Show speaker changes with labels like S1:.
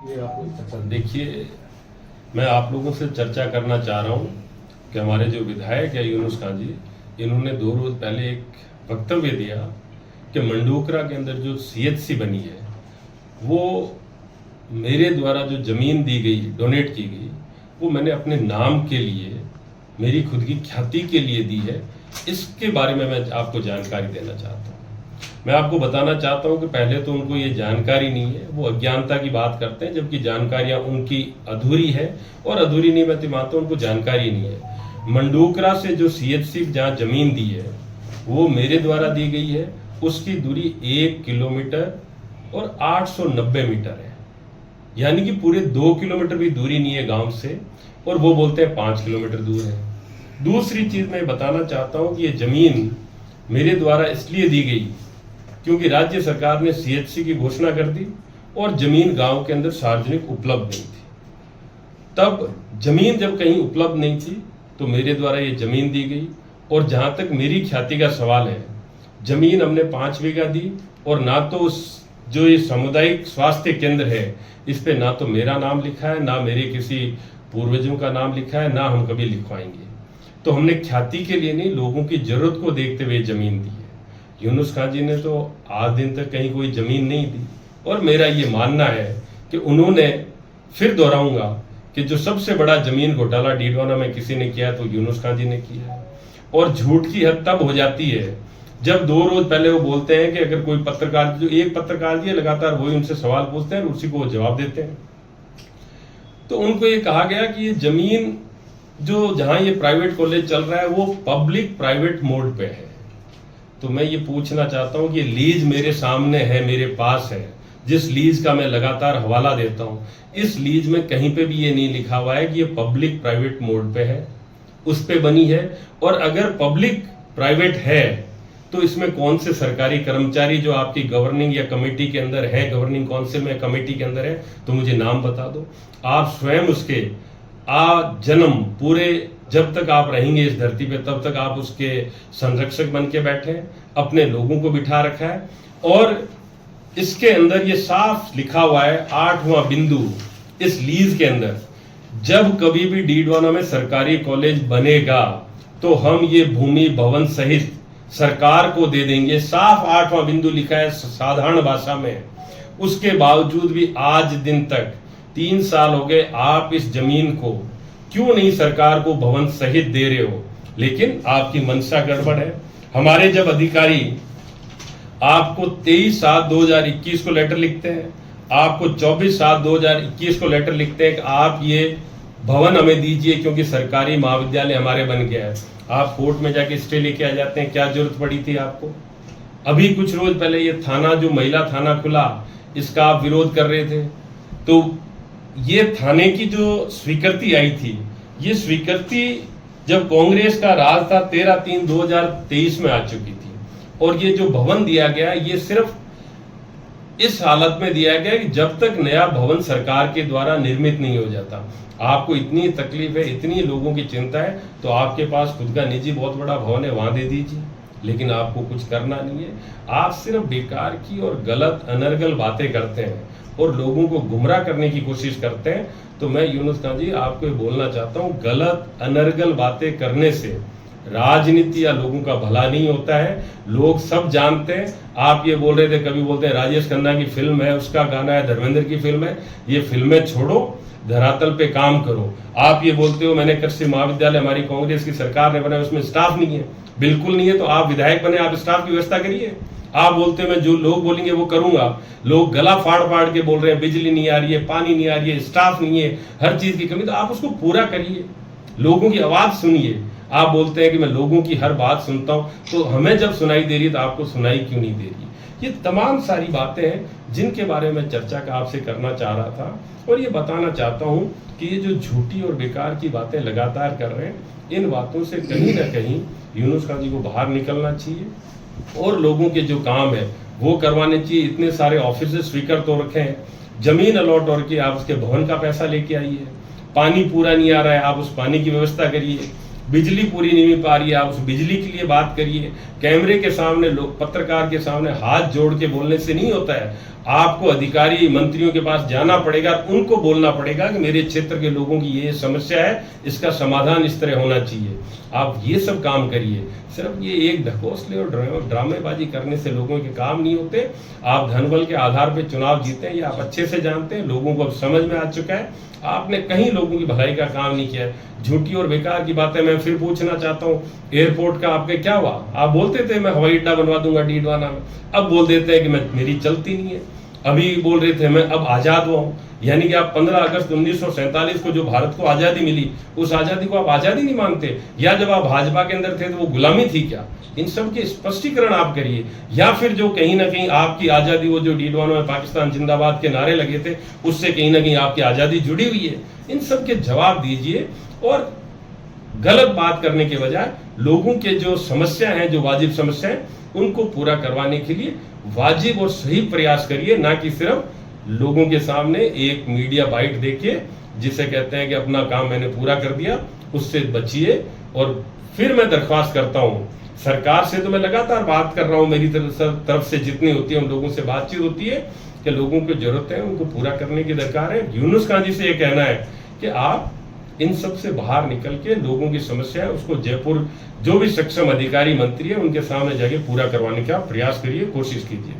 S1: ये आपको चर्चा
S2: देखिए, मैं आप लोगों से चर्चा करना चाह रहा हूँ कि हमारे जो विधायक है यूनुस खान जी, इन्होंने 2 रोज पहले एक वक्तव्य दिया कि मंडोकरा के अंदर जो सीएचसी बनी है वो मेरे द्वारा जो जमीन दी गई, डोनेट की गई, वो मैंने अपने नाम के लिए, मेरी खुद की ख्याति के लिए दी है। इसके बारे में मैं आपको जानकारी देना चाहता हूँ। मैं आपको बताना चाहता हूँ कि पहले तो उनको ये जानकारी नहीं है, वो अज्ञानता की बात करते हैं, जबकि जानकारियां उनकी अधूरी है, और अधूरी नहीं मैं तो मानता हूँ उनको जानकारी नहीं है। मंडोकरा से जो सीएचसी जहाँ जमीन दी है वो मेरे द्वारा दी गई है, उसकी दूरी 1 किलोमीटर और 890 मीटर है, यानी कि पूरे 2 किलोमीटर भी दूरी नहीं है गांव से, और वो बोलते हैं 5 किलोमीटर दूर है। दूसरी चीज मैं बताना चाहता हूं कि ये जमीन मेरे द्वारा इसलिए दी गई क्योंकि राज्य सरकार ने सीएचसी की घोषणा कर दी और जमीन गांव के अंदर सार्वजनिक उपलब्ध नहीं थी। तब जमीन जब कहीं उपलब्ध नहीं थी तो मेरे द्वारा ये जमीन दी गई, और जहां तक मेरी ख्याति का सवाल है, जमीन हमने 5 बीघा दी, और ना तो उस जो ये सामुदायिक स्वास्थ्य केंद्र है इस पे ना तो मेरा नाम लिखा है, ना मेरे किसी पूर्वजों का नाम लिखा है, ना हम कभी लिखवाएंगे। तो हमने ख्याति के लिए नहीं, लोगों की जरूरत को देखते हुए जमीन दी है। यूनुस खान जी ने तो आज दिन तक कहीं कोई जमीन नहीं दी, और मेरा ये मानना है कि उन्होंने, फिर दोहराऊंगा, कि जो सबसे बड़ा जमीन घोटाला डीडवाना में किसी ने किया तो यूनुस खान जी ने किया है। और झूठ की हद तब हो जाती है जब 2 रोज पहले वो बोलते हैं कि अगर कोई पत्रकार, जो एक पत्रकार जी लगातार वही उनसे सवाल पूछते हैं और उसी को वो जवाब देते हैं, तो उनको ये कहा गया कि ये जमीन जो जहां ये प्राइवेट कॉलेज चल रहा है वो पब्लिक प्राइवेट मोड पे है। तो मैं ये पूछना चाहता हूं कि लीज मेरे सामने है, मेरे पास है, जिस लीज का मैं लगातार हवाला देता हूं, इस लीज में कहीं पे भी ये नहीं लिखा हुआ है कि ये पब्लिक प्राइवेट मोड पे है, उस पे बनी है। और अगर पब्लिक प्राइवेट है तो इसमें कौन से सरकारी कर्मचारी जो आपकी गवर्निंग या कमेटी के अंदर है, गवर्निंग काउंसिल में कमेटी के अंदर है, तो मुझे नाम बता दो। आप स्वयं उसके जन्म पूरे, जब तक आप रहेंगे इस धरती पे तब तक आप उसके संरक्षक बन के बैठे हैं, अपने लोगों को बिठा रखा है, और इसके अंदर ये साफ लिखा हुआ है 8वां बिंदु इस लीज के अंदर, जब कभी भी डीडवाना में सरकारी कॉलेज बनेगा तो हम ये भूमि भवन सहित सरकार को दे देंगे। साफ 8वां बिंदु लिखा है साधारण भाषा में। उसके बावजूद भी आज दिन तक 3 साल हो गए, आप इस जमीन को क्यों नहीं सरकार को भवन सहित दे रहे हो? लेकिन आपकी मंशा गड़बड़ है। हमारे जब अधिकारी आपको 23/7/2021 को लेटर लिखते हैं, आपको 24/7/2021 को लेटर लिखते हैं कि आप ये भवन हमें दीजिए क्योंकि सरकारी महाविद्यालय हमारे बन गया है, आप कोर्ट में जाके स्टे लेके आ जाते हैं। क्या जरूरत पड़ी थी आपको? अभी कुछ रोज पहले ये थाना, जो महिला थाना खुला, इसका आप विरोध कर रहे थे। तो ये थाने की जो स्वीकृति आई थी, ये स्वीकृति जब कांग्रेस का राज था 13/3/2023 में आ चुकी थी, और ये जो भवन दिया गया ये सिर्फ इस हालत में दिया गया कि जब तक नया भवन सरकार के द्वारा निर्मित नहीं हो जाता। आपको इतनी तकलीफ है, इतनी लोगों की चिंता है, तो आपके पास खुद का निजी बहुत बड़ा भवन है, वहां दे दीजिए। लेकिन आपको कुछ करना नहीं है, आप सिर्फ बेकार की और गलत अनर्गल बातें करते हैं और लोगों को गुमराह करने की कोशिश करते हैं। तो मैं यूनुस खान जी आपको ये बोलना चाहता हूँ, गलत अनर्गल बातें करने से राजनीति या लोगों का भला नहीं होता है। लोग सब जानते हैं। आप ये बोल रहे थे, कभी बोलते हैं राजेश खन्ना की फिल्म है, उसका गाना है, धर्मेंद्र की फिल्म है, ये फिल्में छोड़ो, धरातल पे काम करो। आप ये बोलते हो मैंने कृषि महाविद्यालय हमारी कांग्रेस की सरकार ने बनाया, उसमें स्टाफ नहीं है, बिल्कुल नहीं है, तो आप विधायक बने, आप स्टाफ की व्यवस्था करिए। आप बोलते हैं मैं जो लोग बोलेंगे वो करूंगा, लोग गला फाड़ फाड़ के बोल रहे हैं बिजली नहीं आ रही है, पानी नहीं आ रही है, स्टाफ नहीं है, हर चीज की कमी, तो आप उसको पूरा करिए, लोगों की आवाज सुनिए। आप बोलते हैं कि मैं लोगों की हर बात सुनता हूं, तो हमें जब सुनाई दे रही है तो आपको सुनाई क्यों नहीं दे रही? ये तमाम सारी बातें हैं जिनके बारे में चर्चा का आपसे करना चाह रहा था, और ये बताना चाहता हूं कि ये जो झूठी और बेकार की बातें लगातार कर रहे हैं, इन बातों से कहीं ना कहीं यूनुस खान जी को बाहर निकलना चाहिए और लोगों के जो काम है वो करवाने चाहिए। इतने सारे ऑफिस स्वीकृत हो रखे हैं, जमीन अलॉट हो रखी है, आप उसके भवन का पैसा लेके आइए। पानी पूरा नहीं आ रहा है, आप उस पानी की व्यवस्था करिए। बिजली पूरी नहीं मिल पा रही है, आप उस बिजली के लिए बात करिए। कैमरे के सामने, लोग पत्रकार के सामने हाथ जोड़ के बोलने से नहीं होता है, आपको अधिकारी मंत्रियों के पास जाना पड़ेगा, उनको बोलना पड़ेगा कि मेरे क्षेत्र के लोगों की ये समस्या है, इसका समाधान इस तरह होना चाहिए। आप ये सब काम करिए। सिर्फ ये एक ढकोसले और ड्रामेबाजी करने से लोगों के काम नहीं होते। आप धनबल के आधार पर चुनाव जीते हैं, ये आप अच्छे से जानते हैं, लोगों को अब समझ में आ चुका है। आपने कहीं लोगों की भलाई का काम नहीं किया है। झूठी और बेकार की बातें मैं फिर पूछना चाहता हूँ, एयरपोर्ट का आपके क्या हुआ? आप बोलते थे मैं हवाई अड्डा बनवा दूंगा डीडवाना में, अब बोल देते हैं कि मैं मेरी चलती नहीं है। अभी बोल रहे थे मैं अब आजाद हुआ हूँ, यानी कि आप 15 अगस्त 1947 को जो भारत को आजादी मिली, उस आजादी को आप आजादी नहीं मानते, या जब आप भाजपा के अंदर थे तो वो गुलामी थी क्या? इन सब के स्पष्टीकरण आप करिए। या फिर जो कहीं ना कहीं आपकी आजादी, वो जो डीडवाना में पाकिस्तान जिंदाबाद के नारे लगे थे, उससे कहीं ना कहीं आपकी आजादी जुड़ी हुई है, इन सब के जवाब दीजिए। और गलत बात करने के बजाय लोगों के जो समस्या हैं, जो वाजिब समस्या है, उनको पूरा करवाने के लिए वाजिब और सही प्रयास करिए, ना कि सिर्फ लोगों के सामने एक मीडिया बाइट देखिए जिसे कहते हैं कि अपना काम मैंने पूरा कर दिया, उससे बचिए। और फिर मैं दरख्वास्त करता हूँ सरकार से, तो मैं लगातार बात कर रहा हूँ, मेरी तरफ से जितनी होती है उन लोगों से बातचीत होती है कि लोगों को जरूरत है, उनको पूरा करने की दरकार है। यूनुस खान जी से यह कहना है कि आप इन सब से बाहर निकल के लोगों की समस्या है उसको जयपुर जो भी सक्षम अधिकारी मंत्री है उनके सामने जाके पूरा करवाने का प्रयास करिए, कोशिश कीजिए।